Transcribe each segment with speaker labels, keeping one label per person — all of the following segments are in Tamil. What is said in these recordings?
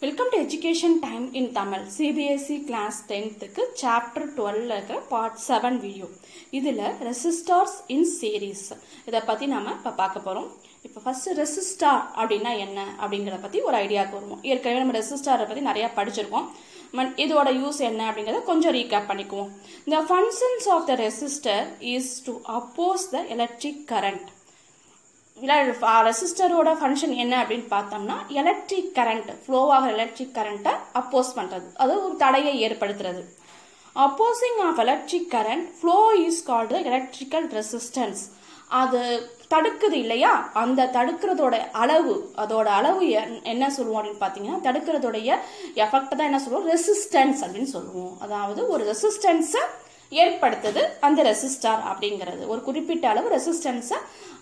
Speaker 1: Welcome to Education Time in Tamil CBSE Class 10th Chapter 12 Part 7 video. இதில் Resistors in Series இதை பற்றி நாம் இப்போ பார்க்க போகிறோம். இப்போ ஃபஸ்ட்டு ரெசிஸ்டார் அப்படின்னா என்ன அப்படிங்கிறத பற்றி ஒரு ஐடியாவுக்கு வருவோம். ஏற்கனவே நம்ம ரெசிஸ்டாரை பற்றி நிறையா படிச்சிருக்கோம். இதோட யூஸ் என்ன அப்படிங்கிறத கொஞ்சம் ரீகேப் பண்ணிக்குவோம். The functions of the resistor is to oppose the electric current. ரெசிஸ்டரோட ஃபங்க்ஷன் என்ன அப்படின்னு பார்த்தோம்னா எலக்ட்ரிக் கரண்ட் ஃப்ளோ ஆகிற எலக்ட்ரிக் கரண்ட்டை அப்போஸ் பண்ணுறது, அது ஒரு தடையை ஏற்படுத்துறது. Opposing of electric current flow is called electrical resistance. அது தடுக்குது இல்லையா, அந்த தடுக்கிறதோட அளவு, அதோட அளவு என்ன சொல்லுவோம் அப்படின்னு பார்த்தீங்கன்னா தடுக்கிறதோடைய எஃபெக்ட் தான் என்ன சொல்லுவோம், ரெசிஸ்டன்ஸ் அப்படின்னு சொல்லுவோம். அதாவது ஒரு ரெசிஸ்டன்ஸை ஏற்படுத்துது அந்த ரெசிஸ்டார் அப்படிங்கிறது. ஒரு குறிப்பிட்ட அளவு ரெசிஸ்டன்ஸை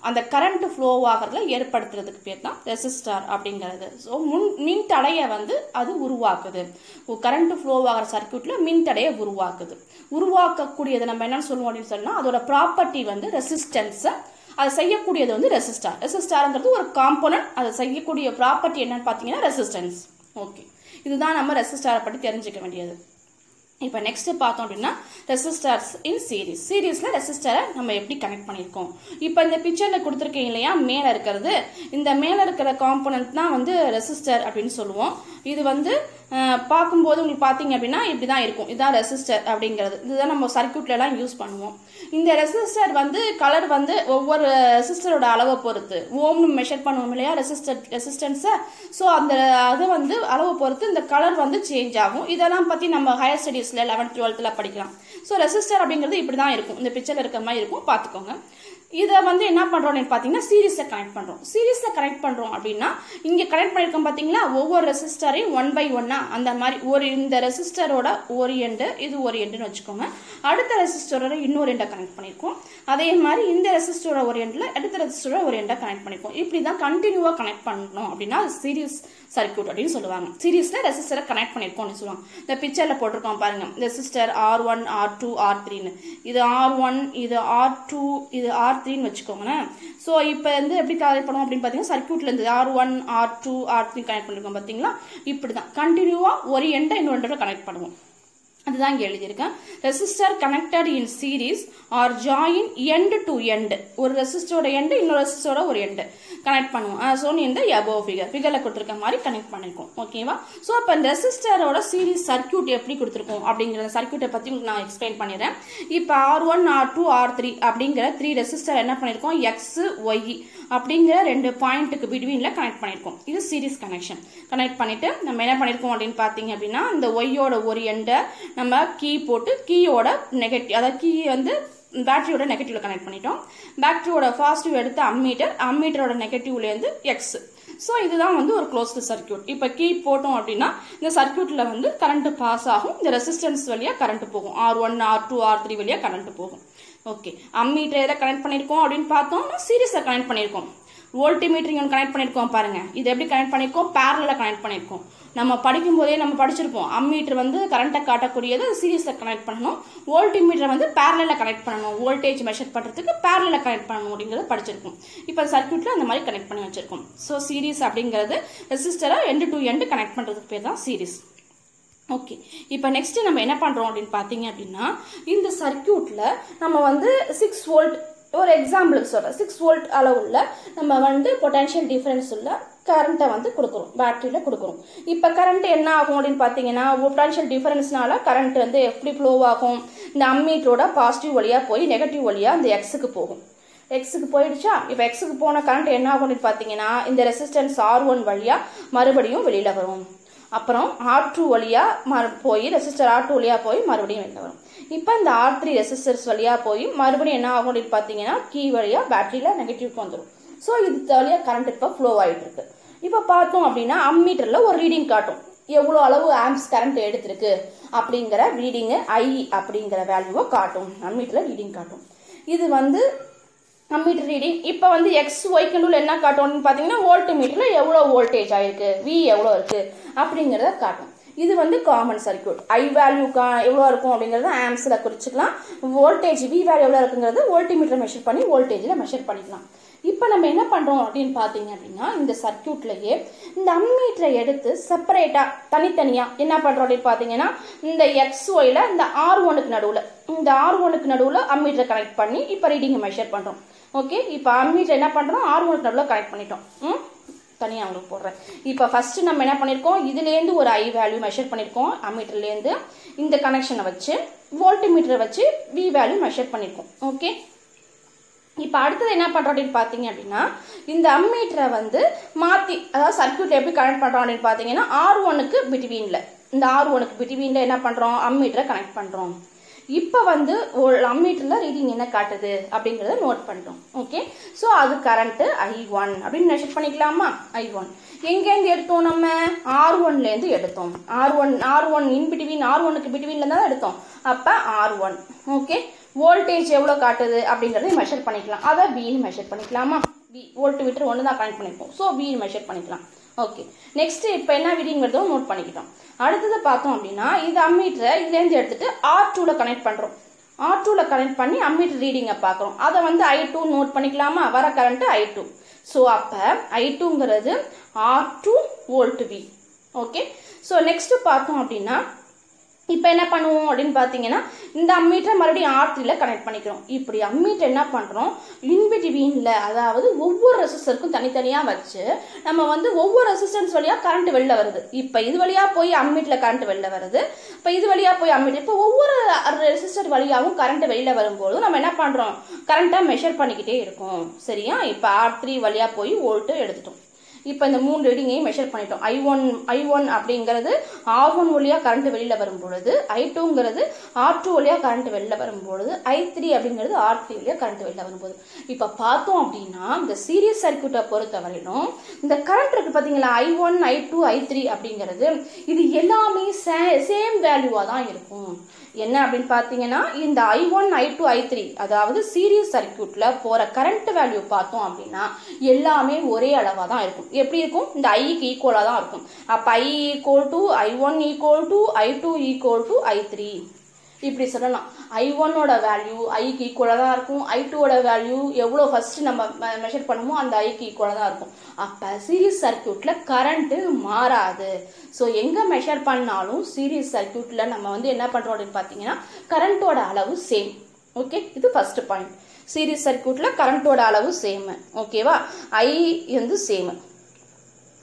Speaker 1: அந்த கரண்ட் ஃப்ளோ ஆகிறதுல ஏற்படுத்துறதுக்கு பேர் தான் ரெசிஸ்டார் அப்படிங்கிறது. ஸோ மின் தடையை அது உருவாக்குது. கரண்ட் ஃப்ளோ ஆகிற சர்க்கியூட்ல மின் தடையை உருவாக்கக்கூடியது நம்ம என்னன்னு சொல்லுவோம் அப்படின்னு சொன்னா அதோட ப்ராப்பர்ட்டி ரெசிஸ்டன்ஸை அதை செய்யக்கூடியது ரெசிஸ்டார். ரெசிஸ்டார்ங்கிறது ஒரு காம்போனன்ட், அதை செய்யக்கூடிய ப்ராப்பர்ட்டி என்னன்னு பார்த்தீங்கன்னா ரெசிஸ்டன்ஸ். ஓகே, இதுதான் நம்ம ரெசிஸ்டாரை பற்றி தெரிஞ்சுக்க வேண்டியது. இப்போ நெக்ஸ்ட் பார்த்தோம் அப்படின்னா ரெசிஸ்டர்ஸ் இன் சீரீஸ். சீரீஸில் ரெசிஸ்டரை நம்ம எப்படி கனெக்ட் பண்ணியிருக்கோம். இப்போ இந்த பிக்சரில் கொடுத்துருக்கீங்க இல்லையா, மேலே இருக்கிறது, இந்த மேலே இருக்கிற காம்போனன்ட் தான் ரெசிஸ்டர் அப்படின்னு சொல்லுவோம். இது பார்க்கும்போது உங்களுக்கு பார்த்தீங்க அப்படின்னா இப்படி தான் இருக்கும். இதுதான் ரெசிஸ்டர் அப்படிங்கிறது. இதுதான் நம்ம சர்க்கியூட்லலாம் யூஸ் பண்ணுவோம். இந்த ரெசிஸ்டர் கலர் ஒவ்வொரு ரெசிஸ்டரோட அளவை பொறுத்து ஓம்னு மெஷர் பண்ணுவோம் இல்லையா ரெசிஸ்டன்ஸை. ஸோ அந்த அது அளவை பொறுத்து இந்த கலர் சேஞ்ச் ஆகும். இதெல்லாம் பற்றி நம்ம ஹையர் ஸ்டடீஸில் 11th 12th படிக்கலாம். ஸோ ரெசிஸ்டர் அப்படிங்கிறது இப்படி தான் இருக்கும், இந்த பிக்சரில் இருக்கிற மாதிரி இருக்கும், பார்த்துக்கோங்க. இதை என்ன பண்ணுறோம் பார்த்தீங்கன்னா சீரீஸை கனெக்ட் பண்ணுறோம். சீரீஸை கனெக்ட் பண்ணுறோம் அப்படின்னா இங்கே கனெக்ட் பண்ணியிருக்கோம் பார்த்தீங்களா, ஒவ்வொரு ரெசிஸ்டரையும் 1 by 1 அந்த மாதிரி இந்த ரெசிஸ்டரோட ஒரு எண்டு, இது ஒரு எண்டுன்னு வச்சுக்கோங்க. அடுத்த ரெசிஸ்டரோட இன்னொரு எண்டை கனெக்ட் பண்ணியிருக்கோம். அதே மாதிரி இந்த ரெசிஸ்டரோட ஒரு எண்டில் அடுத்த ரெசிஸ்டரோட ஒரு எண்டை கனெக்ட் பண்ணியிருக்கோம். இப்படி தான் கண்டினியூவாக கனெக்ட் பண்ணணும் அப்படின்னா அது சீரீஸ் சர்க்கியூட் அப்படின்னு சொல்லுவாங்க. சீரீஸில் ரெசிஸ்டரை கனெக்ட் பண்ணியிருக்கோம் அப்படின்னு சொல்லுவாங்க. இந்த பிக்சரில் போட்டிருக்கோம் பாருங்க, ரெசிஸ்டர் R1 R2 R3ன்னு. இது R1, இது R2, இது R3ன்னு வச்சுக்கோங்களேன். ஸோ இப்போ எப்படி கனெக்ட் பண்ணுவோம் அப்படின்னு பார்த்தீங்கன்னா சர்க்கியூட்லேருந்து R1 R2 R3 கனெக்ட் பண்ணியிருக்கோம் பார்த்தீங்களா. இப்படி தான் கண்டினியூவாக ஒரு எண்டை இன்னொரு எண்டோட கனெக்ட் பண்ணுவோம். அதுதான் இங்கே எழுதியிருக்கேன். Resistor connected in series or join end to end. ஒரு ரெசிஸ்டரோட எண்டு இன்னொரு ரெசிஸ்டரோட ஒரு எண்டு கனெக்ட் பண்ணுவோம். ஸோ இந்த எபோவ் ஃபிகரில் கொடுத்துருக்க மாதிரி கனெக்ட் பண்ணியிருக்கோம். ஓகேவா. ஸோ அப்போ இந்த ரெசிஸ்டரோட சீரீஸ் சர்க்கியூட் எப்படி கொடுத்துருக்கோம் அப்படிங்கிற சர்க்கியூட்டை பற்றி உங்களுக்கு நான் எக்ஸ்பிளைன் பண்ணிடுறேன். இப்போ R1 R2 R3 அப்படிங்கிற 3 ரெசிஸ்டர் என்ன பண்ணியிருக்கோம், X Y அப்படிங்கிற 2 பாயிண்ட்டுக்கு பிட்வீனில் கனெக்ட் பண்ணியிருக்கோம். இது சீரீஸ் கனெக்ஷன். கனெக்ட் பண்ணிட்டு நம்ம என்ன பண்ணியிருக்கோம் அப்படின்னு பார்த்தீங்க அப்படின்னா இந்த ஒய்யோட ஒரு எண்டை நம்ம கீ போட்டு கீயோட நெகட்டிவ், அதாவது கீ பேட்டரியோட நெகட்டிவ்ல கனெக்ட் பண்ணிட்டோம். பேட்டரியோட பாசிட்டிவ் எடுத்து அம்மீட்டரோட நெகட்டிவ்லேருந்து எக்ஸ். ஸோ இதுதான் ஒரு க்ளோஸ்டு சர்க்கியூட். இப்போ கீ போட்டோம் அப்படின்னா இந்த சர்க்கியூட்டில் கரண்ட் பாஸ் ஆகும். இந்த ரெசிஸ்டன்ஸ் வழியாக கரண்ட் போகும். R1 R2 R3 வழியாக கரண்ட் போகும். ஓகே, அம்மீட்டர் எதை கனெக்ட் பண்ணியிருக்கோம் அப்படின்னு பார்த்தோம்னா சீரீஸை கனெக்ட் பண்ணியிருக்கோம். வோல்டிமீட்டர் இங்கே கனெக்ட் பண்ணியிருக்கோம் பாருங்க. இது எப்படி கனெக்ட் பண்ணியிருக்கோம், பேரலில் கனெக்ட் பண்ணியிருக்கோம். நம்ம படிக்கும் போதே நம்ம படிச்சிருப்போம், அம்மீட்டர் கரண்ட்டை காட்டக்கூடியது சீரீஸை கனெக்ட் பண்ணணும், வோல்டிமீட்டர் பேரலில் கனெக்ட் பண்ணணும், வோல்டேஜ் மெஷர் பண்ணுறதுக்கு பேரலில் கனெக்ட் பண்ணணும் அப்படிங்கிறத படிச்சிருக்கோம். இப்போ சர்க்கியூட்டில் அந்த மாதிரி கனெக்ட் பண்ணி வச்சிருக்கோம். ஸோ சீரீஸ் அப்படிங்கிறது ரெசிஸ்டரை எண்டு டு எண்டு கனெக்ட் பண்ணுறதுக்கு பேர் தான் சீரீஸ். ஓகே, இப்போ நெக்ஸ்ட் நம்ம என்ன பண்ணுறோம் அப்படின்னு பார்த்தீங்க அப்படின்னா இந்த சர்க்கியூட்டில் நம்ம 6 வோல்ட், ஒரு எக்ஸாம்பிளுக்கு சொல்கிறேன், 6 வோல்ட் அளவுள்ள நம்ம பொட்டன்ஷியல் டிஃபரன்ஸ் உள்ள கரண்ட்டை கொடுக்குறோம், பேட்டரியில் கொடுக்குறோம். இப்போ கரண்ட் என்ன ஆகும் அப்படின்னு பார்த்தீங்கன்னா பொட்டன்ஷியல் டிஃபரன்ஸ்னால கரண்ட் எப்படி ஃப்ளோ ஆகும், இந்த அம்மீட்டரோட பாசிட்டிவ் வழியாக போய் நெகட்டிவ் வழியாக இந்த எக்ஸுக்கு போகும். எக்ஸுக்கு போயிடுச்சா. இப்போ எக்ஸுக்கு போன கரண்ட் என்ன ஆகும் அப்படின்னு பார்த்தீங்கன்னா இந்த ரெசிஸ்டன்ஸ் R1 வழியாக மறுபடியும் வெளியில் வரும். அப்புறம் R2 வழியாக போய் ரெசிஸ்டர் R2 வழியாக போய் மறுபடியும் வெளியில் வரும். இப்போ இந்த R3 ரெசிஸ்டர்ஸ் வழியாக போய் மறுபடியும் என்ன ஆகும் அப்படின்னு பார்த்தீங்கன்னா கீ வழியாக பேட்டரியில் நெகட்டிவ்க்கு வந்துடும். ஸோ இது வழியாக கரண்ட் இப்போ ஃப்ளோ ஆகிட்டு இருக்கு. இப்போ பார்த்தோம் அப்படின்னா அம்மீட்டரில் ஒரு ரீடிங் காட்டும், எவ்வளோ அளவு ஆம்ப்ஸ் கரண்ட் எடுத்திருக்கு அப்படிங்கிற ரீடிங்கு I அப்படிங்கிற வேல்யூவை காட்டும். அம்மீட்டரில் ரீடிங் காட்டும். இது அம்மீட்டர் ரீடிங். இப்போ எக்ஸ் ஒய்க்குள்ள என்ன காட்டும்னு பார்த்தீங்கன்னா வோல்ட் மீட்டரில் எவ்வளோ வோல்டேஜ் ஆயிருக்கு, V எவ்வளோ இருக்குது அப்படிங்கிறத காட்டும். இது காமன் சர்க்கியூட். I வேல்யூ எவ்வளோ இருக்கும் அப்படிங்கிறத ஆம்ஸில் குறிச்சிக்கலாம். வோல்டேஜ் V வேல்யூ எவ்வளோ இருக்குங்கிறது வோல்டிமீட்டர் மெஷர் பண்ணி வோல்டேஜில் மெஷர் பண்ணிக்கலாம். இப்போ நம்ம என்ன பண்ணுறோம் அப்படின்னு பார்த்தீங்க அப்படின்னா இந்த சர்க்கியூட்லேயே இந்த அம்மீட்டரை எடுத்து செப்பரேட்டாக தனித்தனியாக என்ன பண்ணுறோம் அப்படின்னு பார்த்தீங்கன்னா இந்த XYல இந்த R1க்கு நடுவில் அம்மீட்டரை கனெக்ட் பண்ணி இப்போ ரீடிங்கை மெஷர் பண்ணுறோம். ஓகே, இப்போ அம்மீட்டர் என்ன பண்ணுறோம் R1க்கு நடுவில் கனெக்ட் பண்ணிட்டோம். தனியாக உங்களுக்கு போடுறேன். இப்போ ஃபஸ்ட்டு நம்ம என்ன பண்ணியிருக்கோம், இதுலேருந்து ஒரு I வேல்யூ மெஷர் பண்ணியிருக்கோம். அம்மீட்டர்லேருந்து இந்த கனெக்ஷனை வச்சு வோல்ட்மீட்டரை வச்சு V வேல்யூ மெஷர் பண்ணியிருக்கோம். ஓகே, இப்போ அடுத்தது என்ன பண்ணுறோம் அப்படின்னு பார்த்தீங்க அப்படின்னா இந்த அம்மீட்டரை வந்து மாற்றி, அதாவது சர்க்கியூட் எப்படி கனெக்ட் பண்ணுறோம் அப்படின்னு பார்த்தீங்கன்னா R1க்கு பிட்வீனில் என்ன பண்ணுறோம், அம்மீட்டரை கனெக்ட் பண்ணுறோம். இப்போ வந்து அம்மீட்டரில் ரீடிங் என்ன காட்டுது அப்படிங்கிறத நோட் பண்ணுறோம். ஓகே, ஸோ அது கரண்ட்டு I1 அப்படின்னு மெஷர் பண்ணிக்கலாமா. I1 எங்கேருந்து எடுத்தோம், நம்ம R1லேருந்து எடுத்தோம். R1 இன் பிட்வீன், R1க்கு பிட்வீனில் தான் எடுத்தோம். அப்போ R1. ஓகே, வோல்டேஜ் எவ்வளோ காட்டுது அப்படிங்கிறத மெஷர் பண்ணிக்கலாம். அதை Vன்னு மெஷர் பண்ணிக்கலாமா. வோல்ட்மீட்டர் ஒன்று தான் கனெக்ட் பண்ணியிருக்கோம். ஸோ Vன்னு மெஷர் பண்ணிக்கலாம். ஓகே, நெக்ஸ்ட் இப்போ என்ன ரீடிங் வருதோ நோட் பண்ணிக்கிட்டோம். அடுத்தது பார்த்தோம் அப்படின்னா இது அம்மீட்டரை இதுலேருந்து எடுத்துட்டு R2ல கனெக்ட் பண்ணுறோம். R2ல கனெக்ட் பண்ணி அம்மீட்டர் ரீடிங்கை பார்க்குறோம். அதை வந்து I2 நோட் பண்ணிக்கலாமா. வர கரண்ட் I2. ஸோ அப்போ I2ங்கிறது R2 volt V. Okay, so next பார்த்தோம் அப்படின்னா இப்போ என்ன பண்ணுவோம் அப்படின்னு பார்த்தீங்கன்னா இந்த அம்மீட்டரை மறுபடியும் R3ல கனெக்ட் பண்ணிக்கிறோம். இப்படி அம்மீட்டர் என்ன பண்ணுறோம், இன்பிட்வீனில், அதாவது ஒவ்வொரு ரெசிஸ்டருக்கும் தனித்தனியாக வச்சு நம்ம வந்து ஒவ்வொரு ரெசிஸ்டன்ஸ் வழியாக கரண்ட் வெளில வருது. இப்போ இது வழியாக போய் அம்மீட்டரில் கரண்ட் வெளில வருது. இப்போ இது வழியாக போய் அம்மீட்டர், இப்போ ஒவ்வொரு ரெசிஸ்டர் வழியாகவும் கரண்ட் வெளில வரும்போது நம்ம என்ன பண்ணுறோம், கரண்ட்டை மெஷர் பண்ணிக்கிட்டே இருக்கோம். சரியா, இப்போ R3 வழியாக போய் வோல்ட்டு எடுத்துட்டோம். இப்போ இந்த 3 ரீடிங்கையும் மெஷர் பண்ணிட்டோம். I1 அப்படிங்கிறது R1 வழியாக கரண்ட் வெளியில் வரும்பொழுது, I2ங்கிறது R2 வழியாக கரண்ட் வெளியில் வரும்பொழுது, I3 அப்படிங்கிறது R3 வழியாக கரண்ட் வெளியில் வரும்போது. இப்போ பார்த்தோம் அப்படின்னா இந்த சீரிஸ் சர்க்கியூட்டை பொறுத்தவரையிலும் இந்த கரண்ட் இருக்குது பார்த்தீங்களா, I1, I2, I3 அப்படிங்கிறது இது எல்லாமே சேம் வேல்யூவாக தான் இருக்கும். என்ன அப்படின்னு பார்த்தீங்கன்னா இந்த I1, I2, I3 அதாவது சீரிஸ் சர்க்கியூட்ல போற கரண்ட் வேல்யூ பார்த்தோம் அப்படின்னா எல்லாமே ஒரே அளவாக தான் இருக்கும். எப்படி இருக்கும், இந்த ஐக்கு ஈக்குவலாக தான் இருக்கும். அப்போ I equal to I1 equal to I2 equal to I3 இப்படி சொல்லலாம். I1ஓட வேல்யூ ஐக்கு ஈக்குவலாக தான் இருக்கும். I2ஓட வேல்யூ எவ்வளோ ஃபர்ஸ்ட் நம்ம மெஷர் பண்ணுமோ அந்த ஐக்கு ஈக்குவலாக தான் இருக்கும். அப்போ சீரிஸ் சர்க்கியூட்ல கரண்ட்டு மாறாது. ஸோ எங்கே மெஷர் பண்ணாலும் சீரிஸ் சர்க்கியூட்ல நம்ம வந்து என்ன பண்ணுறோம் அப்படின்னு பார்த்தீங்கன்னா கரண்ட்டோட அளவு சேம். ஓகே, இது ஃபர்ஸ்ட் பாயிண்ட். சீரிஸ் சர்க்கியூட்ல கரண்ட்டோட அளவு சேம். ஓகேவா, ஐ வந்து சேம்.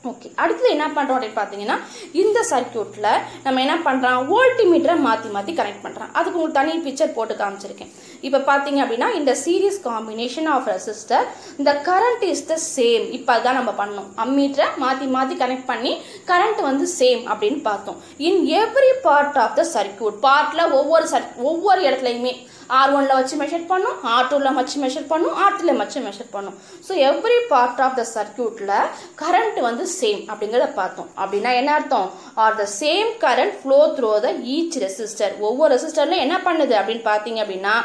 Speaker 1: ஓகே, அடுத்தது என்ன பண்ணுறோம் அப்படின்னு பார்த்தீங்கன்னா இந்த சர்க்கியூட்டில் நம்ம என்ன பண்ணுறோம், வோல்ட்மீட்டரை மாற்றி கனெக்ட் பண்ணுறோம். அதுக்கு உங்களுக்கு தனி பிக்சர் போட்டு காமிச்சிருக்கேன். இப்போ பார்த்தீங்க அப்படின்னா இந்த சீரிஸ் காம்பினேஷன் ஆஃப் ரெசிஸ்டர் இந்த கரண்ட் இஸ் த சேம். இப்போ அதுதான் நம்ம பண்ணோம், அம்மீட்டரை மாற்றி கனெக்ட் பண்ணி கரண்ட் வந்து சேம் அப்படின்னு பார்த்தோம். In every part of the circuit, பார்ட்டில் ஒவ்வொரு இடத்துலையுமே R1ல வச்சு மெஷர் பண்ணும், R2ல வச்சு மெஷர் பண்ணும், R3ல வச்சு மெஷர் பண்ணும். So every part of the சர்க்கியூட்ல கரண்ட் வந்து சேம் அப்படிங்கிறத பார்த்தோம். அப்படின்னா என்ன அர்த்தம், are the same current flow through the each resistor. ஒவ்வொரு ரெசிஸ்டர்ல என்ன பண்ணுது அப்படின்னு பார்த்தீங்க அப்படின்னா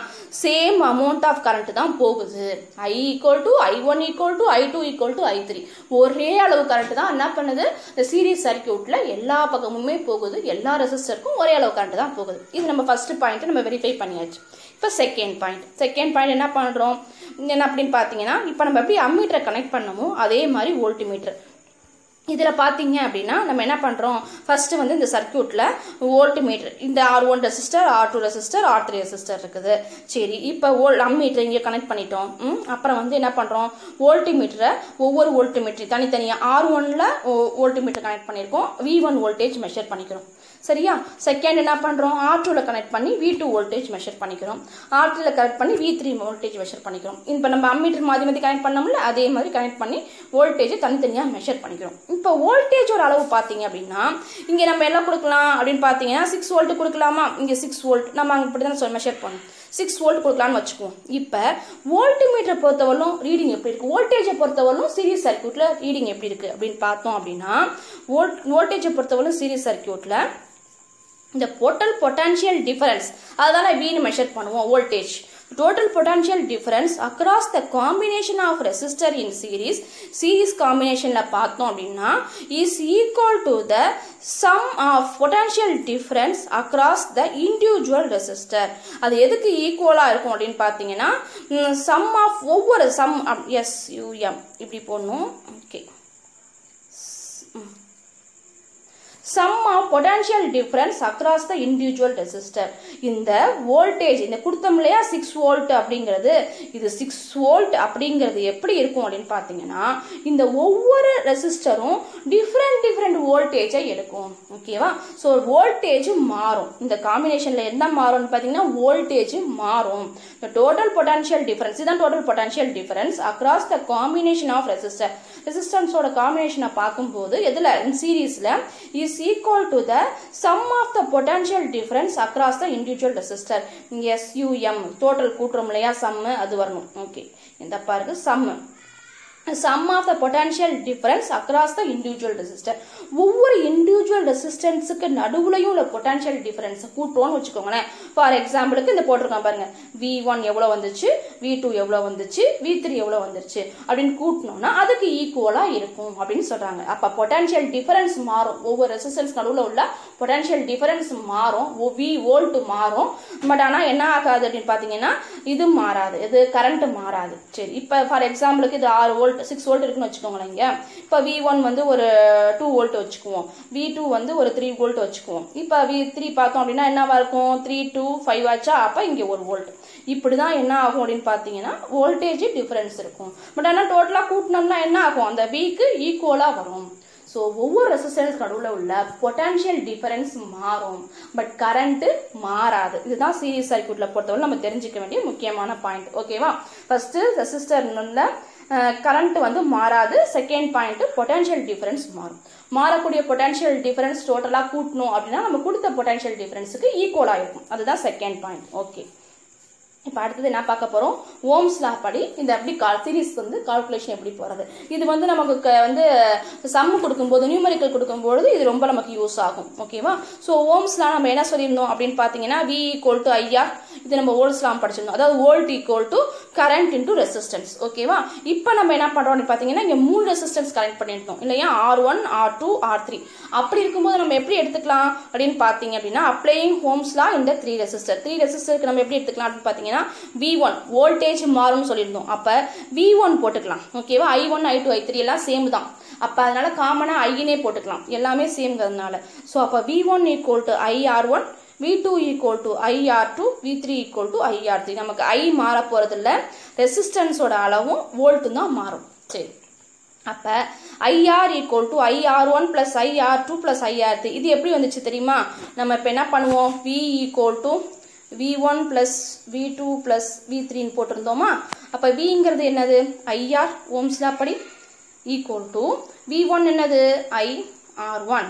Speaker 1: சேம் அமௌண்ட் ஆஃப் கரண்ட் தான் போகுது. I equal to I1 equal to I2 equal to I3 ஒரே அளவு கரண்ட் தான் என்ன பண்ணுது இந்த சீரிஸ் சர்க்கியூட்ல எல்லா பக்கமுமே போகுது. எல்லா ரெசிஸ்டருக்கும் ஒரே அளவு கரண்ட் தான் போகுது. இது நம்ம ஃபர்ஸ்ட் பாயிண்ட் நம்ம வெரிஃபை பண்ணியாச்சு. இப்போ செகண்ட் பாயிண்ட் என்ன பண்ணுறோம் என்ன அப்படின்னு பார்த்தீங்கன்னா இப்போ நம்ம எப்படி அம்மீட்டரை கனெக்ட் பண்ணமோ அதே மாதிரி வோல்ட்மீட்டர். இதில் பார்த்தீங்க அப்படின்னா நம்ம என்ன பண்ணுறோம், ஃபர்ஸ்ட் வந்து இந்த சர்க்கியூட்டில் வோல்ட்மீட்டர் இந்த R1 resistor, R2 resistor, R3 resistor இருக்குது. சரி, இப்போ அம்மீட்டர் இங்கே கனெக்ட் பண்ணிட்டோம். அப்புறம் வந்து என்ன பண்ணுறோம், வோல்ட்மீட்டரை ஒவ்வொரு வோல்ட்மீட்டர் தனித்தனியாக R1ல வோல்ட்மீட்டர் கனெக்ட் பண்ணியிருக்கோம். V1 வோல்டேஜ் மெஷர் பண்ணிக்கிறோம். சரியா, செகண்ட் என்ன பண்ணுறோம், R2ல கனெக்ட் பண்ணி V2 வோல்டேஜ் மெஷர் பண்ணிக்கிறோம். R3ல கனெக்ட் பண்ணி V3 வோல்டேஜ் மெஷர் பண்ணிக்கிறோம். இப்போ நம்ம அம்மீட்டர் மாற்றி கனெக்ட் பண்ணோம்ல அதே மாதிரி கனெக்ட் பண்ணி வோல்டேஜை தனித்தனியாக மெஷர் பண்ணிக்கிறோம். இப்போ வோல்டேஜ் ஒரு அளவு பார்த்தீங்க அப்படின்னா இங்கே நம்ம எல்லாம் கொடுக்கலாம் அப்படின்னு பார்த்தீங்கன்னா 6 வோல்ட் கொடுக்கலாமா, இங்கே 6 வோல்ட் நம்ம அங்கே இப்படி தான் மெஷர் பண்ணோம். 6 வோல்ட் கொடுக்கலான்னு வச்சுக்குவோம். இப்போ வோல்ட்மீட்டரை பொறுத்தவரைக்கும் ரீடிங் எப்படி இருக்கு, வோல்டேஜை பொறுத்தவரைக்கும் சீரிஸ் சர்க்கியூட்ல ரீடிங் எப்படி இருக்கு அப்படின்னு பார்த்தோம் அப்படின்னா வோல்டேஜை பொறுத்தவரைக்கும் சீரிஸ் சர்க்கியூட்ல இந்த டோட்டல் பொட்டன்ஷியல் டிஃபரன்ஸ் அதனால வீணு மெஷர் பண்ணுவோம். Voltage total potential difference across the combination of resistor in series combination la பார்த்தோம் அப்படின்னா is equal to the sum of potential difference across the individual resistor. அது எதுக்கு ஈக்குவலா இருக்கும் அப்படின்னு பார்த்தீங்கன்னா sum of ஒவ்வொரு sum SUM இப்படி போடணும். Okay, sum of potential difference across the individual resistor. இந்த voltage இந்த கொடுத்தோம் இல்லையா 6 volt அப்படிங்கிறது, இது 6 volt அப்படிங்கிறது எப்படி இருக்கும் அப்படின்னு பார்த்தீங்கன்னா இந்த ஒவ்வொரு ரெசிஸ்டரும் டிஃப்ரெண்ட் வோல்டேஜை எடுக்கும். ஓகேவா? ஸோ வோல்டேஜ் மாறும். இந்த காம்பினேஷன்ல என்ன மாறும்னு பார்த்தீங்கன்னா வோல்டேஜ் மாறும். டோட்டல் பொட்டன்ஷியல் டிஃபரன்ஸ் இதுதான் total potential difference across the combination of resistor. ரெசிஸ்டன்ஸோட காம்பினேஷனை பார்க்கும்போது எதுல சீரீஸ்ல is equal to the sum of the potential difference across the individual resistor. SUM total கூட்டுறோம் இல்லையா sum அது வரணும். ஓகே, இந்த பாருங்க sum of the potential difference across the individual resistor. ஒவ்வொரு individual ரெசிஸ்டன்ஸுக்கு நடுவுலையும் உள்ள potential difference கூட்டுறோம்னு வச்சுக்கோங்களேன். ஃபார் எக்ஸாம்பிளுக்கு இந்த போட்டிருக்கான் பாருங்க, V1 எவ்வளோ வந்துச்சு, V2 எவ்வளோ வந்துச்சு, V3 எவ்வளோ வந்துச்சு அப்படின்னு கூட்டணும்னா அதுக்கு ஈக்குவலா இருக்கும் அப்படின்னு சொல்றாங்க. அப்ப பொட்டன்ஷியல் டிஃபரன்ஸ் மாறும். ஒவ்வொரு ரெசிஸ்டன்ஸ் நடுவில் உள்ள பொட்டன்ஷியல் டிஃபரன்ஸ் மாறும், V வோல்ட் மாறும். பட் ஆனால் என்ன ஆகாது அப்படின்னு பார்த்தீங்கன்னா இது மாறாது, இது கரண்ட் மாறாது. சரி, இப்போ ஃபார் எக்ஸாம்பிளுக்கு இது 6 வோல்ட் 6 வோல்ட் இருக்குன்னு வச்சுக்கோங்களேன். இங்க இப்போ V1 வந்து ஒரு 2 வோல்ட் வச்சுக்குவோம், V2 வந்து ஒரு 3 வோல்ட் வச்சுக்குவோம். இப்போ V3 பார்த்தோம் அப்படின்னா என்னவா இருக்கும், 3 2 5 ஆச்சா, அப்போ இங்கே 1 வோல்ட். இப்படிதான் என்ன ஆகும் அப்படின்னு பார்த்தீங்கன்னா வோல்டேஜ் டிஃபரன்ஸ் இருக்கும். பட் ஆனால் டோட்டலாக கூட்டினோம்னா என்ன ஆகும், அந்த Vக்கு ஈக்குவலா வரும். ஸோ ஒவ்வொரு ரெசிஸ்டன்ஸ் நடுவில் உள்ள பொட்டன்ஷியல் டிஃபரன்ஸ் மாறும், பட் கரண்ட் மாறாது. இதுதான் சீரிஸ் சர்க்யூட்ல பொறுத்தவரை நம்ம தெரிஞ்சுக்க வேண்டிய முக்கியமான பாயிண்ட். ஓகேவா? ஃபர்ஸ்ட் ரெசிஸ்டர்ல கரண்ட் வந்து மாறாது. செகண்ட் பாயிண்ட் பொட்டன்ஷியல் டிஃபரன்ஸ் மாறும். மாறக்கூடிய பொட்டன்ஷியல் டிஃபரன்ஸ் டோட்டலாக கூட்டணும் அப்படின்னா நம்ம கொடுத்த பொட்டன்ஷியல் டிஃபரன்ஸுக்கு ஈக்குவலா இருக்கும். அதுதான் செகண்ட் பாயிண்ட். ஓகே, இப்போ அடுத்தது என்ன பார்க்க போறோம், ஓம்ஸ் லா படி இந்த எப்படி சீரிஸ் வந்து கால்குலேஷன் எப்படி போறது. இது வந்து நமக்கு வந்து சம் கொடுக்கும்போது நியூமரிக்கல் கொடுக்கும்போது இது ரொம்ப நமக்கு யூஸ் ஆகும். ஓகேவா? ஸோ ஓம்ஸ் லா நம்ம என்ன சொல்லியிருந்தோம் அப்படின்னு பார்த்தீங்கன்னா V ஈக்குவல் டு IR, இது நம்ம ஓல்ஸ் லா படிச்சிருந்தோம். அதாவது volt equal to current into resistance. ஓகேவா? இப்போ நம்ம என்ன பண்றோம்னு பார்த்தீங்கன்னா இங்க 3 ரெசிஸ்டன்ஸ் கனெக்ட் பண்ணியிருந்தோம் இல்லையா, R1 R2 R3. அப்படி இருக்கும்போது நம்ம எப்படி எடுத்துக்கலாம் அப்படின்னு பார்த்தீங்க அப்படின்னா அப்ளையிங் ஓம்ஸ் லா இந்த 3 ரெசிஸ்டருக்கு நம்ம எப்படி எடுத்துக்கலாம் அப்படின்னு பார்த்தீங்கன்னா V1 வோல்டேஜ் மாறும்னு சொல்லியிருந்தோம். அப்ப V1 போட்டுக்கலாம். ஓகேவா? I1 I2 I3 எல்லாம் சேம் தான். அப்ப அதனால காமனா ஐனே போட்டுக்கலாம், எல்லாமே சேம்ங்கிறதுனால. ஸோ அப்ப V1 equal to IR1, V2 equal to IR2, V3 equal to IR3. நமக்கு I மாற போறது இல்ல, ரெசிஸ்டன்ஸோட அளவும் வோல்ட்டும் தான் மாறும். சரி, அப்ப IR equal to IR1 plus IR2 plus IR3. இது எப்படி வந்துச்சு தெரியுமா? நம்ம இப்ப என்ன பண்ணுவோம், V equal to V1 plus V2 plus V3 போட்டிருந்தோமா? அப்ப Vங்கிறது என்னது, IR ஓம்ஸ் லா படி ஈக்குவல் டு V1 என்னது IR1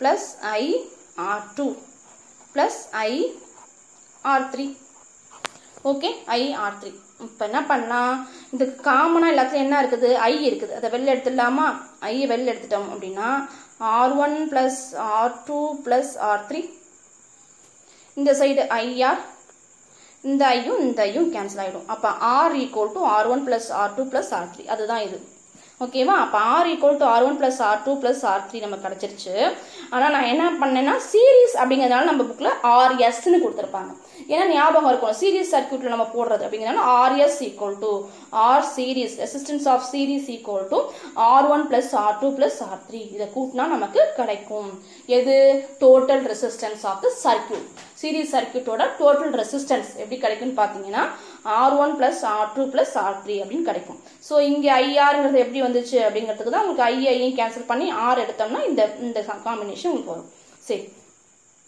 Speaker 1: plus IR2 plus IR3. Okay, IR3. இப்போ என்ன பண்ணலாம், இதுக்கு காமனா எல்லாத்துலையும் என்ன இருக்குது, I இருக்குது. அதை வெளில எடுத்துடலாமா? I வெளில எடுத்துட்டோம் அப்படின்னா R1 plus R2 plus R3, இந்த சைடு IR, இந்த ஐயும் இந்த ஐயும் கேன்சல் ஆயிடும். அப்ப R equal to R1 plus R2 plus R3. அதுதான் இது. ஓகேவா? அப்ப R equal to R1 plus R2 plus R3 நமக்கு கிடைச்சிருச்சு. ஆனா நான் என்ன பண்ணேன்னா சீரிஸ் அப்படிங்கிறதுனால நம்ம புக்ல RSன்னு கொடுத்துருப்பாங்க. ஏன்னா ஞாபகம் இருக்கும் சீரிஸ் சர்க்யூட்ல நம்ம போடுறது அப்படிங்கிறதுனால RS equal to R series, resistance of series equal to R1 plus R2 plus R3. இதை கூட்டினா நமக்கு கிடைக்கும் எது, total resistance of the circuit. Series சர்க்யூட்டோட டோட்டல் ரெசிஸ்டன்ஸ் எப்படி கிடைக்கும்னு பார்த்தீங்கன்னா R1 plus R2 plus R3 அப்படின்னு கிடைக்கும். ஸோ இங்கே IRங்கிறது எப்படி வந்துச்சு அப்படிங்கிறதுக்கு தான் உங்களுக்கு ஐயும் கேன்சல் பண்ணி R எடுத்தோம்னா இந்த காம்பினேஷன் உங்களுக்கு வரும். சரி,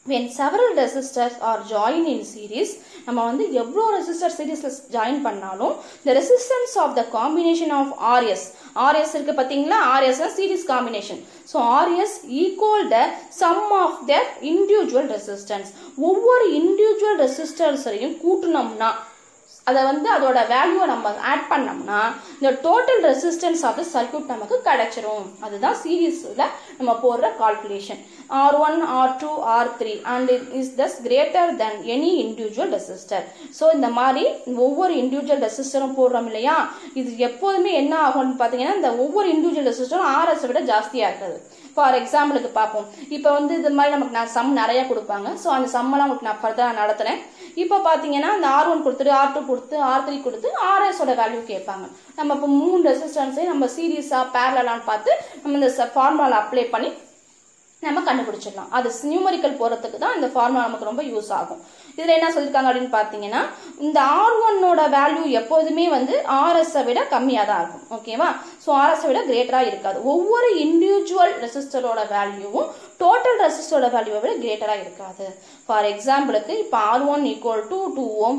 Speaker 1: when several resistors are joined in series, நம்ம வந்து எவ்வளோ ரெசிஸ்டர் சீரிஸ்ல ஜாயின் பண்ணாலும் the resistance of the combination of RS இருக்கு பார்த்தீங்களா, RS series combination. So RS equal the sum of their individual resistance. ஒவ்வொரு இண்டிவிஜுவல் ரெசிஸ்டர்ஸையும் கூட்டினோம்னா அதை வந்து அதோட வேல்யூவை நம்ம ஆட் பண்ணோம்னா இந்த total resistance of the circuit நமக்கு கிடைச்சிரும். அதுதான் சீரீஸில் நம்ம போடுற calculation. R1, R2, R3 and is thus greater than any individual resistor. So இந்த மாதிரி ஒவ்வொரு இண்டிவிஜுவல் ரெசிஸ்டரும் போடுறோம் இல்லையா, இது எப்போதுமே என்ன ஆகும்னு பார்த்தீங்கன்னா இந்த ஒவ்வொரு இண்டிவிஜுவல் ரெசிஸ்டரும் RS விட ஜாஸ்தியாக இருக்குது. ஃபார் எக்ஸாம்பிளுக்கு பார்ப்போம். இப்போ வந்து இது மாதிரி நமக்கு நான் சம் நிறையா கொடுப்பாங்க. ஸோ அந்த சம்மெல்லாம் உங்களுக்கு நான் ஃபர்தராக நடத்துகிறேன். இப்போ பார்த்தீங்கன்னா இந்த R1 கொடுத்துட்டு R2 கொடுத்து R3 கொடுத்து RSோட வேல்யூ கேட்பாங்க. நம்ம இப்போ 3 ரெசிஸ்டன்ஸையும் நம்ம சீரீஸாக பேரலான்னு பார்த்து நம்ம இந்த ஃபார்முலா அப்ளை பண்ணி நம்ம கண்டுபிடிச்சிடலாம். அது நியூமரிக்கல் போகிறதுக்கு தான் இந்த ஃபார்முலா நமக்கு ரொம்ப யூஸ் ஆகும். இதில் என்ன சொல்லியிருக்காங்க அப்படின்னு பார்த்தீங்கன்னா இந்த R1ஓட வேல்யூ எப்போதுமே வந்து RSஐ விட கம்மியாக தான் இருக்கும். ஓகேவா? ஸோ RSஐ விட கிரேட்டராக இருக்காது. ஒவ்வொரு இண்டிவிஜுவல் ரெசிஸ்டரோட வேல்யூவும் டோட்டல் ரெசிஸ்டரோட வேல்யூவை விட கிரேட்டராக இருக்காது. ஃபார் எக்ஸாம்பிளுக்கு இப்போ R1 equal to 2 ohm,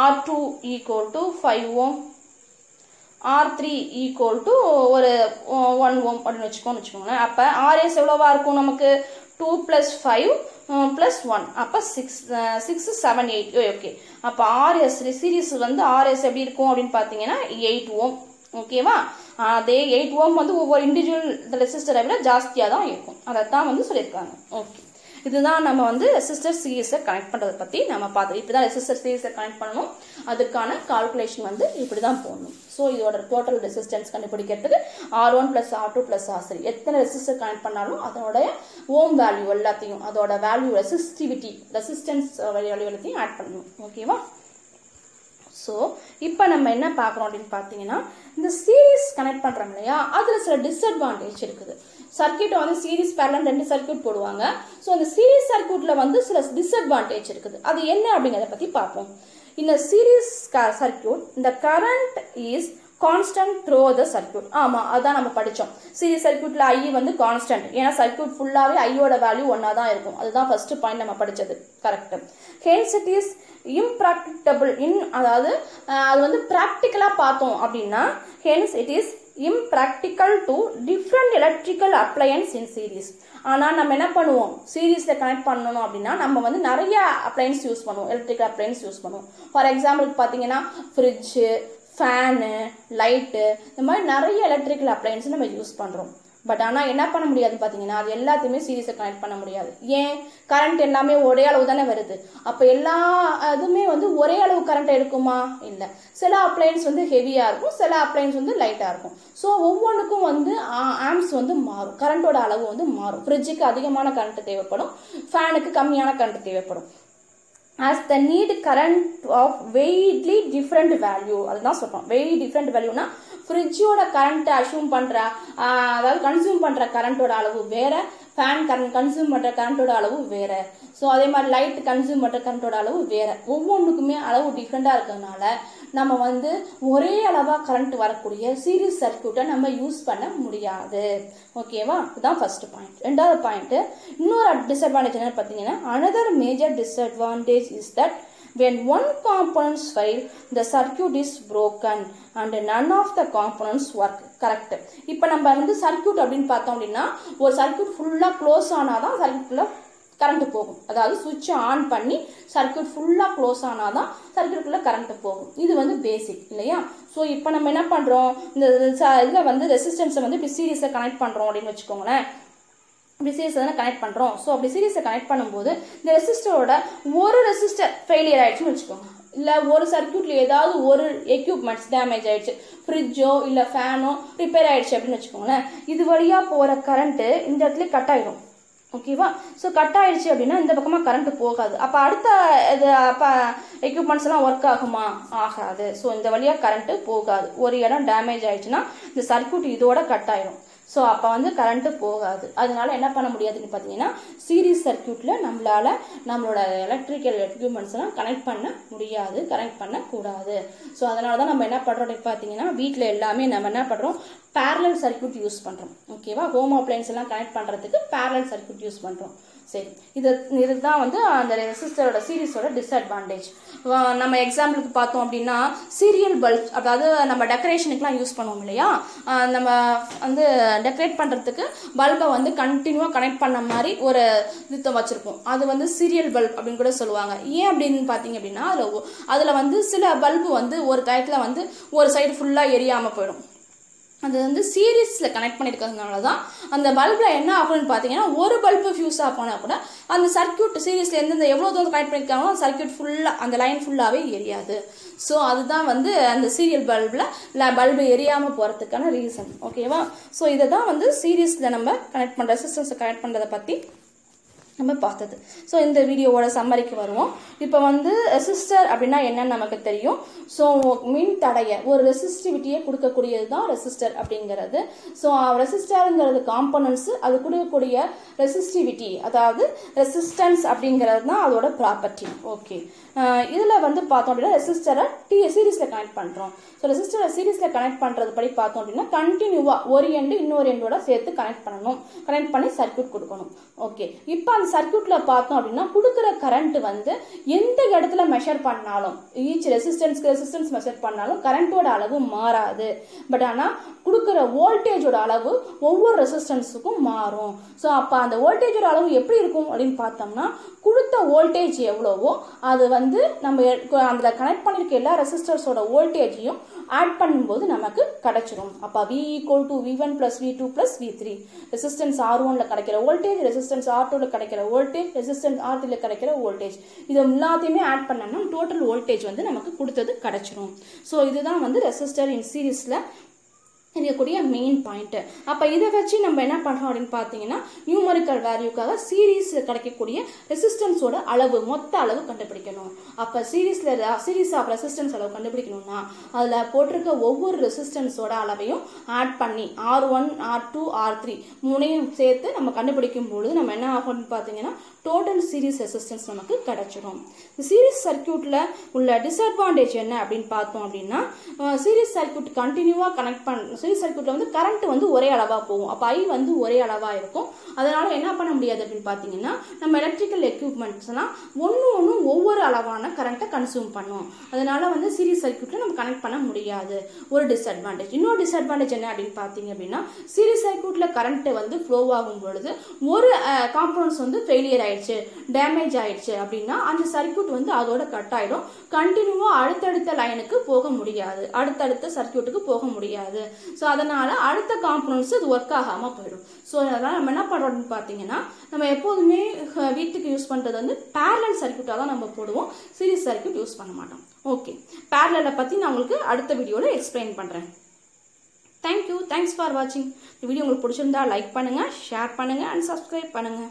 Speaker 1: R2 equal to 5 ohm, R3 equal to ஒரு 1 ohm அப்படின்னு வச்சுக்கோங்களேன். அப்போ RS எவ்வளோவா இருக்கும் நமக்கு 2 + 5 + 1 அப்போ 6 7 8. ஓகே, அப்போ RS சீரீஸ் வந்து RS எப்படி இருக்கும் அப்படின்னு பார்த்தீங்கன்னா 8 ohm. ஓகேவா? அதே 8 ohm வந்து ஒவ்வொரு இண்டிவிஜுவல் ரெசிஸ்டரை விட ஜாஸ்தியாக தான் இருக்கும். அதைத்தான் வந்து சொல்லியிருக்காங்க. ஓகே, இதுதான் நம்ம வந்து ரெசிஸ்டர் சீரீஸை கனெக்ட் பண்ணுறதை பற்றி நம்ம பார்த்தோம். இப்படி தான் ரெசிஸ்டர் சீரீஸை கனெக்ட் பண்ணணும். அதுக்கான கால்குலேஷன் வந்து இப்படி தான் போடணும். ஸோ இதோட டோட்டல் ரெசிஸ்டன்ஸ் கண்டுபிடிக்கிறதுக்கு R1 + R2 + R3 எத்தனை ரெசிஸ்டர் கனெக்ட் பண்ணாலும் அதனுடைய ஓம் வேல்யூ எல்லாத்தையும் அதோட வேல்யூ ரெசிஸ்டன்ஸ் வேல்யூ எல்லாத்தையும் ஆட் பண்ணணும். ஓகேவா? ஸோ இப்போ நம்ம என்ன பார்க்குறோம் அப்படின்னு பார்த்தீங்கன்னா இந்த சீரீஸ் கனெக்ட் பண்ணுறோம் இல்லையா, அதில் சில டிஸ்அட்வான்டேஜ் இருக்குது. சர்க்கியூட்டை வந்து சீரீஸ் பேரலல் 2 சர்க்கியூட் போடுவாங்க. ஸோ அந்த சீரீஸ் சர்க்கியூட்டில் வந்து சில டிஸ்அட்வான்டேஜ் இருக்குது. அது என்ன அப்படிங்கிறத பற்றி பார்ப்போம். இந்த சீரீஸ் சர்க்கியூட் இந்த current is constant through the circuit. ஆமாம், அதான் நம்ம படித்தோம். சீரீஸ் சர்க்கியூட்டில் I வந்து கான்ஸ்டன்ட். ஏன்னா சர்க்கியூட் ஃபுல்லாகவே ஐயோட வேல்யூ ஒன்றா தான் இருக்கும். அதுதான் ஃபர்ஸ்ட் பாயிண்ட் நம்ம படித்தது. கரெக்ட். ஹென்ஸ் இட் இஸ் இம்ப்ராக்டிகபிள் அதாவது அது வந்து ப்ராக்டிக்கலாக பார்த்தோம் அப்படின்னா hence it is impractical to different electrical appliance in series. ஆனால் நம்ம என்ன பண்ணுவோம், சீரீஸில் கனெக்ட் பண்ணணும் அப்படின்னா நம்ம வந்து நிறைய அப்ளையன்ஸ் யூஸ் பண்ணுவோம், எலக்ட்ரிக்கல் அப்ளையன்ஸ் யூஸ் பண்ணுவோம். ஃபார் எக்ஸாம்பிளுக்கு பார்த்தீங்கன்னா ஃப்ரிட்ஜு, ஃபேனு, லைட்டு, இந்த மாதிரி நிறைய எலக்ட்ரிக்கல் அப்ளையன்ஸ் நம்ம யூஸ் பண்ணுறோம். பட் ஆனால் என்ன பண்ண முடியாதுன்னு பார்த்தீங்கன்னா அது எல்லாத்தையுமே சீரீஸை கனெக்ட் பண்ண முடியாது. ஏன்? கரண்ட் எல்லாமே ஒரே அளவு தானே வருது. அப்போ எல்லா இதுவுமே வந்து ஒரே அளவு கரண்ட் எடுக்குமா? இல்லை. சில அப்ளையன்ஸ் வந்து ஹெவியாக இருக்கும், சில அப்ளையன்ஸ் வந்து லைட்டாக இருக்கும். ஸோ ஒவ்வொன்றுக்கும் வந்து ஆம்ஸ் வந்து மாறும், கரண்டோட அளவு வந்து மாறும். ஃப்ரிட்ஜுக்கு அதிகமான கரண்ட் தேவைப்படும், ஃபேனுக்கு கம்மியான கரண்ட் தேவைப்படும். as the need current of widely different value. அதுதான் சொல்றோம், very different valueனா ஃப்ரிட்ஜோட கரண்ட் அஸ்யூம் பண்ற அதாவது கன்சியூம் பண்ற கரண்டோட அளவு வேற, ஃபேன் கன்சியூம் பண்ற கரண்டோட அளவு வேற. ஸோ அதே மாதிரி லைட் கன்சியூம் பண்ற கரண்டோட அளவு வேற. ஒவ்வொன்றுக்குமே அளவு டிஃப்ரெண்டா இருக்கிறதுனால நம்ம வந்து ஒரே அளவா கரண்ட் வரக்கூடிய சீரீஸ் சர்க்கியூட்டை நம்ம யூஸ் பண்ண முடியாது. ஓகேவா? இதுதான் ஃபர்ஸ்ட் பாயிண்ட். ரெண்டாவது பாயிண்ட், இன்னொரு டிஸ்அட்வான்டேஜ் என்ன பார்த்தீங்கன்னா another major disadvantage is that when one components fail the circuit is broken and none of the components work. Correct. இப்போ நம்ம வந்து சர்க்கியூட் அப்படின்னு பார்த்தோம் அப்படின்னா ஒரு சர்க்கியூட் ஃபுல்லாக க்ளோஸ் ஆனாதான் சர்க்கியூட்ல கரண்ட் போகும். அதாவது சுவிட்ச் ஆன் பண்ணி சர்க்கியூட் ஃபுல்லாக க்ளோஸ் ஆனாதான் சர்க்கியூட்குள்ள கரண்ட் போகும். இது வந்து பேசிக் இல்லையா? ஸோ இப்போ நம்ம என்ன பண்ணுறோம், இந்த இதில் வந்து ரெசிஸ்டன்ஸை வந்து இப்படி சீரீஸை கனெக்ட் பண்ணுறோம் அப்படின்னு வச்சுக்கோங்களேன். இப்படி சீரீஸை தானே கனெக்ட் பண்ணுறோம். ஸோ அப்படி சீரீஸை கனெக்ட் பண்ணும்போது இந்த ரெசிஸ்டரோட ஒரு ரெசிஸ்டர் ஃபெயிலியர் ஆயிடுச்சுன்னு வச்சுக்கோங்க, இல்லை ஒரு சர்க்கியூட்ல ஏதாவது ஒரு எக்யூப்மெண்ட்ஸ் டேமேஜ் ஆயிடுச்சு, ஃப்ரிட்ஜோ இல்லை ஃபேனோ ரிப்பேர் ஆயிடுச்சு அப்படின்னு வச்சுக்கோங்களேன். இது வழியாக போகிற கரண்ட்டு இந்த இடத்துல கட் ஆயிடும். ஓகேவா? ஸோ கட் ஆயிடுச்சு அப்படின்னா இந்த பக்கமாக கரண்ட் போகாது. அப்போ அடுத்த இது அப்போ எக்யூப்மெண்ட்ஸ் எல்லாம் ஒர்க் ஆகுமா? ஆகாது. ஸோ இந்த வழியாக கரண்ட்டு போகாது. ஒரு இடம் டேமேஜ் ஆயிடுச்சுன்னா இந்த சர்க்கியூட் இதோட கட் ஆயிடும். ஸோ அப்போ வந்து கரண்ட்டு போகாது. அதனால என்ன பண்ண முடியாதுன்னு பார்த்தீங்கன்னா சீரீஸ் சர்க்கியூட்டில் நம்மளோட எலக்ட்ரிக்கல் எக்யூப்மெண்ட்ஸ் எல்லாம் கனெக்ட் பண்ண முடியாது, கனெக்ட் பண்ணக்கூடாது. ஸோ அதனால தான் நம்ம என்ன பண்ணுறோம் பார்த்தீங்கன்னா வீட்டில் எல்லாமே நம்ம என்ன பண்ணுறோம், பேரலல் சர்க்கியூட் யூஸ் பண்ணுறோம். ஓகேவா? ஹோம் அப்ளையன்ஸ் எல்லாம் கனெக்ட் பண்ணுறதுக்கு பேரலல் சர்க்கியூட் யூஸ் பண்ணுறோம். சரி, இதுதான் வந்து அந்த ரெசிஸ்டரோட சீரிஸோட டிஸ்அட்வான்டேஜ். நம்ம எக்ஸாம்பிளுக்கு பார்த்தோம் அப்படின்னா சீரியல் பல்ப், அதாவது நம்ம டெக்கரேஷனுக்குலாம் யூஸ் பண்ணுவோம் இல்லையா, நம்ம வந்து டெக்கரேட் பண்ணுறதுக்கு பல்பை வந்து கண்டினியூவாக கனெக்ட் பண்ண மாதிரி ஒரு இது வச்சுருப்போம். அது வந்து சீரியல் பல்ப் அப்படின்னு கூட சொல்லுவாங்க. ஏன் அப்படின்னு பார்த்தீங்க அப்படின்னா அதில் வந்து சில பல்பு வந்து ஒரு டயத்தில் வந்து ஒரு சைடு ஃபுல்லாக எரியாமல் போயிடும். அது வந்து சீரீஸில் கனெக்ட் பண்ணியிருக்கிறதுனால தான் அந்த பல்பில் என்ன ஆகும்னு பார்த்தீங்கன்னா ஒரு பல்பு ஃபியூஸ் ஆஃப் ஆனால் கூட அந்த சர்க்கியூட் சீரீஸில் எந்தெந்த எவ்வளோ தூரம் கனெக்ட் பண்ணியிருக்காங்களோ அந்த சர்க்கியூட் ஃபுல்லாக அந்த லைன் ஃபுல்லாகவே எரியாது. ஸோ அதுதான் வந்து அந்த சீரியல் பல்பில் பல்பு எரியாமல் போகிறதுக்கான ரீசன். ஓகேவா? ஸோ இதை தான் வந்து சீரீஸில் நம்ம கனெக்ட் பண்ணுற ரெசிஸ்டன்ஸை கனெக்ட் பண்ணுறதை பற்றி நம்ம பார்த்தது. ஸோ இந்த வீடியோவோட சம்மரிக்கு வருவோம். இப்போ வந்து ரெசிஸ்டர் அப்படின்னா என்னன்னு நமக்கு தெரியும். ஸோ மின் தடைய ஒரு ரெசிஸ்டிவிட்டியை கொடுக்கக்கூடியது தான் ரெசிஸ்டர் அப்படிங்கிறது. ஸோ ரெசிஸ்டருங்கிறது காம்பனன்ட்ஸ், அது கொடுக்கக்கூடிய ரெசிஸ்டிவிட்டி அதாவது ரெசிஸ்டன்ஸ் அப்படிங்கிறது தான் அதோட ப்ராப்பர்ட்டி. ஓகே, இதில் வந்து பார்த்தோம் அப்படின்னா ரெசிஸ்டரை சீரீஸில் கனெக்ட் பண்ணுறோம். ஸோ ரெசிஸ்டரை சீரீஸில் கனெக்ட் பண்ணுறது படி பார்த்தோம் அப்படின்னா கண்டினியூவாக ஒரு எண்டு இன்னொரு எண்டோட சேர்த்து கனெக்ட் பண்ணணும், கனெக்ட் பண்ணி சர்க்கியூட் கொடுக்கணும். ஓகே, இப்போ அந்த சர்க்கியூட்டில் பார்த்தோம் அப்படின்னா கொடுக்குற கரண்ட் வந்து எந்த இடத்துல மெஷர் பண்ணாலும் ஈச் ரெசிஸ்டன்ஸ் மெஷர் பண்ணாலும் கரண்ட்டோட அளவு மாறாது. பட் ஆனால் கொடுக்குற வோல்டேஜோட அளவு ஒவ்வொரு ரெசிஸ்டன்ஸுக்கும் மாறும். ஸோ அப்போ அந்த வோல்டேஜோட அளவு எப்படி இருக்கும் அப்படின்னு பார்த்தோம்னா கொடுத்த வோல்டேஜ் எவ்வளவோ அது வந்து நம்ம அதில் கனெக்ட் பண்ணியிருக்க எல்லா ரெசிஸ்டர்ஸோட வோல்டேஜையும் ஆட் பண்ணும்போது நமக்கு கிடைச்சிரும். அப்போ V = V1 + V2 + V3 resistance R1ல கிடைக்கிற வோல்டேஜ், ரெசிஸ்டன்ஸ் R2ல கிடைக்கிற வோல்டேஜ், ரெசிஸ்டன்ஸ் R3ல கிடைக்கிற வோல்டேஜ், இது எல்லாத்தையுமே ஆட் பண்ணோம்னா டோட்டல் வோல்டேஜ் வந்து நமக்கு கொடுத்தது கிடைச்சிரும். ஸோ இதுதான் வந்து ரெசிஸ்டர் இன் சீரீஸில் இருக்கக்கூடிய மெயின் பாயிண்ட். அப்போ இதை வச்சு நம்ம என்ன பண்ணுறோம் அப்படின்னு பார்த்தீங்கன்னா நியூமரிக்கல் வேல்யூக்காக சீரீஸில் கிடைக்கக்கூடிய ரெசிஸ்டன்ஸோட அளவு மொத்த அளவு கண்டுபிடிக்கணும். அப்போ சீரீஸ் ஆஃப் ரெசிஸ்டன்ஸ் அளவு கண்டுபிடிக்கணும்னா அதில் போட்டிருக்க ஒவ்வொரு ரெசிஸ்டன்ஸோட அளவையும் ஆட் பண்ணி R1, R2, R3 மூணையும் சேர்த்து நம்ம கண்டுபிடிக்கும் பொழுது நம்ம என்ன ஆகும்னு பார்த்தீங்கன்னா டோட்டல் சீரீஸ் ரெசிஸ்டன்ஸ் நமக்கு கிடைச்சிடும். சீரீஸ் சர்க்கியூட்டில் உள்ள டிஸ்அட்வான்டேஜ் என்ன அப்படின்னு பார்த்தோம் அப்படின்னா சீரீஸ் சர்க்கியூட் கண்டினியூவாக கனெக்ட் சீரீஸ் சர்க்கியூட்டில் வந்து கரண்ட் வந்து ஒரே அளவாக போகும். அப்போ I வந்து ஒரே அளவாக இருக்கும். அதனால என்ன பண்ண முடியாது அப்படின்னு பார்த்தீங்கன்னா நம்ம எலக்ட்ரிக்கல் எக்யூப்மெண்ட்ஸ்லாம் ஒன்று ஒவ்வொரு அளவான கரண்ட்டை கன்சியூம் பண்ணும். அதனால வந்து சீரீஸ் சர்க்கியூட்டில் நம்ம கனெக்ட் பண்ண முடியாது. ஒரு டிஸ்அட்வான்டேஜ். இன்னொரு டிஸ்அட்வான்டேஜ் என்ன அப்படின்னு பார்த்தீங்க அப்படின்னா சீரீஸ் சர்க்கியூட்டில் கரண்ட் வந்து ஃப்ளோ ஆகும் பொழுது ஒரு காம்பனன்ட்ஸ் வந்து ஃபெயிலியர் ஆயிடுச்சு, டேமேஜ் ஆயிடுச்சு அப்படின்னா அந்த சர்க்கியூட் வந்து அதோட கட் ஆயிடும். கண்டினியூவா அடுத்தடுத்த லைனுக்கு போக முடியாது, அடுத்தடுத்த சர்க்கியூட்டுக்கு போக முடியாது. ஸோ அதனால அடுத்த காம்பனன்ட்ஸ் இது ஒர்க் ஆகாமல் போயிடும். ஸோ அதனால நம்ம என்ன பண்ணுறோம்னு பார்த்தீங்கன்னா நம்ம எப்போதுமே வீட்டுக்கு யூஸ் பண்ணுறது வந்து பேரலல் சர்க்கியூட்டாக தான் நம்ம போடுவோம், சீரீஸ் சர்க்கியூட் யூஸ் பண்ண மாட்டோம். ஓகே, பேரலலை பற்றி நான் உங்களுக்கு அடுத்த வீடியோவில் எக்ஸ்பிளைன் பண்ணுறேன். தேங்க்யூ, தேங்க்ஸ் ஃபார் வாட்சிங். இந்த வீடியோ உங்களுக்கு பிடிச்சிருந்தா லைக் பண்ணுங்கள், ஷேர் பண்ணுங்கள் அண்ட் சப்ஸ்கிரைப் பண்ணுங்கள்.